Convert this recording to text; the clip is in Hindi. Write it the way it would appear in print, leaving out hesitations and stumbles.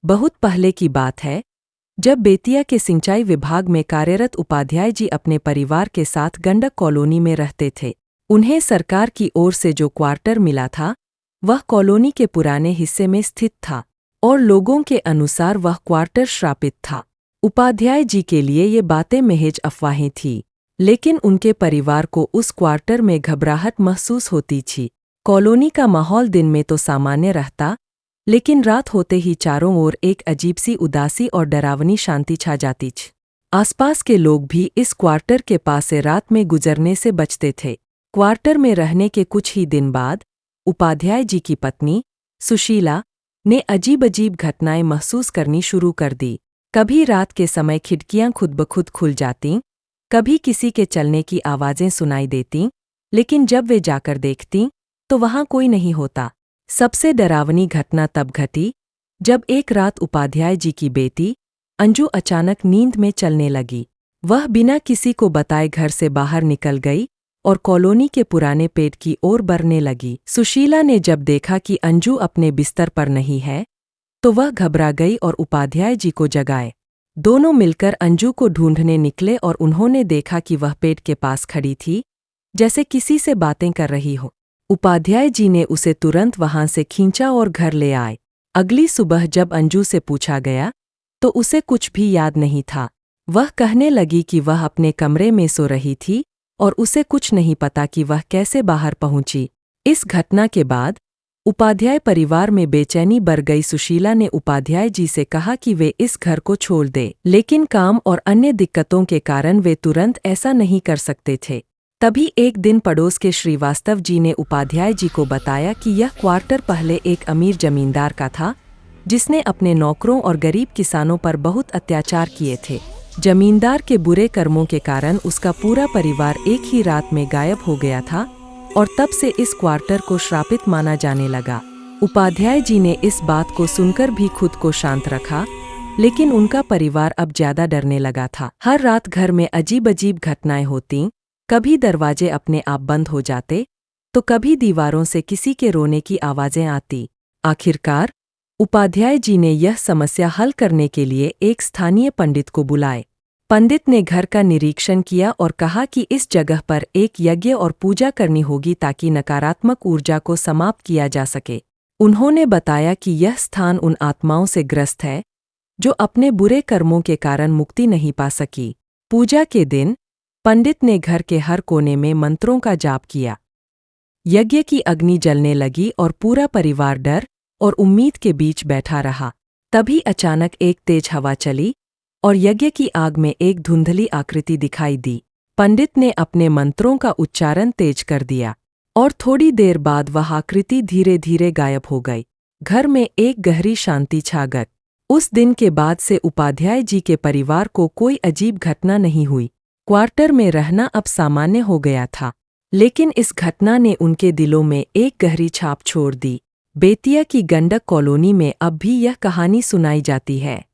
बहुत पहले की बात है, जब बेतिया के सिंचाई विभाग में कार्यरत उपाध्याय जी अपने परिवार के साथ गंडक कॉलोनी में रहते थे। उन्हें सरकार की ओर से जो क्वार्टर मिला था, वह कॉलोनी के पुराने हिस्से में स्थित था और लोगों के अनुसार वह क्वार्टर श्रापित था। उपाध्याय जी के लिए ये बातें महज अफवाहें थीं, लेकिन उनके परिवार को उस क्वार्टर में घबराहट महसूस होती थी। कॉलोनी का माहौल दिन में तो सामान्य रहता, लेकिन रात होते ही चारों ओर एक अजीब सी उदासी और डरावनी शांति छा जाती थी। आसपास के लोग भी इस क्वार्टर के पास से रात में गुजरने से बचते थे। क्वार्टर में रहने के कुछ ही दिन बाद उपाध्याय जी की पत्नी सुशीला ने अजीब घटनाएं महसूस करनी शुरू कर दी। कभी रात के समय खिड़कियां खुद ब खुद खुल जातीं, कभी किसी के चलने की आवाज़ें सुनाई देतीं, लेकिन जब वे जाकर देखतीं तो वहां कोई नहीं होता। सबसे डरावनी घटना तब घटी जब एक रात उपाध्याय जी की बेटी अंजू अचानक नींद में चलने लगी। वह बिना किसी को बताए घर से बाहर निकल गई और कॉलोनी के पुराने पेड़ की ओर बढ़ने लगी। सुशीला ने जब देखा कि अंजू अपने बिस्तर पर नहीं है, तो वह घबरा गई और उपाध्याय जी को जगाए। दोनों मिलकर अंजू को ढूंढने निकले और उन्होंने देखा कि वह पेड़ के पास खड़ी थी, जैसे किसी से बातें कर रही हो। उपाध्याय जी ने उसे तुरंत वहां से खींचा और घर ले आए। अगली सुबह जब अंजू से पूछा गया, तो उसे कुछ भी याद नहीं था। वह कहने लगी कि वह अपने कमरे में सो रही थी और उसे कुछ नहीं पता कि वह कैसे बाहर पहुंची। इस घटना के बाद उपाध्याय परिवार में बेचैनी बढ़ गई। सुशीला ने उपाध्याय जी से कहा कि वे इस घर को छोड़ दें, लेकिन काम और अन्य दिक्कतों के कारण वे तुरंत ऐसा नहीं कर सकते थे। तभी एक दिन पड़ोस के श्रीवास्तव जी ने उपाध्याय जी को बताया कि यह क्वार्टर पहले एक अमीर जमींदार का था, जिसने अपने नौकरों और गरीब किसानों पर बहुत अत्याचार किए थे। जमींदार के बुरे कर्मों के कारण उसका पूरा परिवार एक ही रात में गायब हो गया था और तब से इस क्वार्टर को श्रापित माना जाने लगा। उपाध्याय जी ने इस बात को सुनकर भी खुद को शांत रखा, लेकिन उनका परिवार अब ज्यादा डरने लगा था। हर रात घर में अजीब घटनाएं होतीं। कभी दरवाजे अपने आप बंद हो जाते, तो कभी दीवारों से किसी के रोने की आवाजें आती। आखिरकार उपाध्याय जी ने यह समस्या हल करने के लिए एक स्थानीय पंडित को बुलाए। पंडित ने घर का निरीक्षण किया और कहा कि इस जगह पर एक यज्ञ और पूजा करनी होगी ताकि नकारात्मक ऊर्जा को समाप्त किया जा सके। उन्होंने बताया कि यह स्थान उन आत्माओं से ग्रस्त है जो अपने बुरे कर्मों के कारण मुक्ति नहीं पा सकी। पूजा के दिन पंडित ने घर के हर कोने में मंत्रों का जाप किया। यज्ञ की अग्नि जलने लगी और पूरा परिवार डर और उम्मीद के बीच बैठा रहा। तभी अचानक एक तेज हवा चली और यज्ञ की आग में एक धुंधली आकृति दिखाई दी। पंडित ने अपने मंत्रों का उच्चारण तेज कर दिया और थोड़ी देर बाद वह आकृति धीरे धीरे गायब हो गई। घर में एक गहरी शांति छा गई। उस दिन के बाद से उपाध्याय जी के परिवार को कोई अजीब घटना नहीं हुई। क्वार्टर में रहना अब सामान्य हो गया था, लेकिन इस घटना ने उनके दिलों में एक गहरी छाप छोड़ दी। बेतिया की गंडक कॉलोनी में अब भी यह कहानी सुनाई जाती है।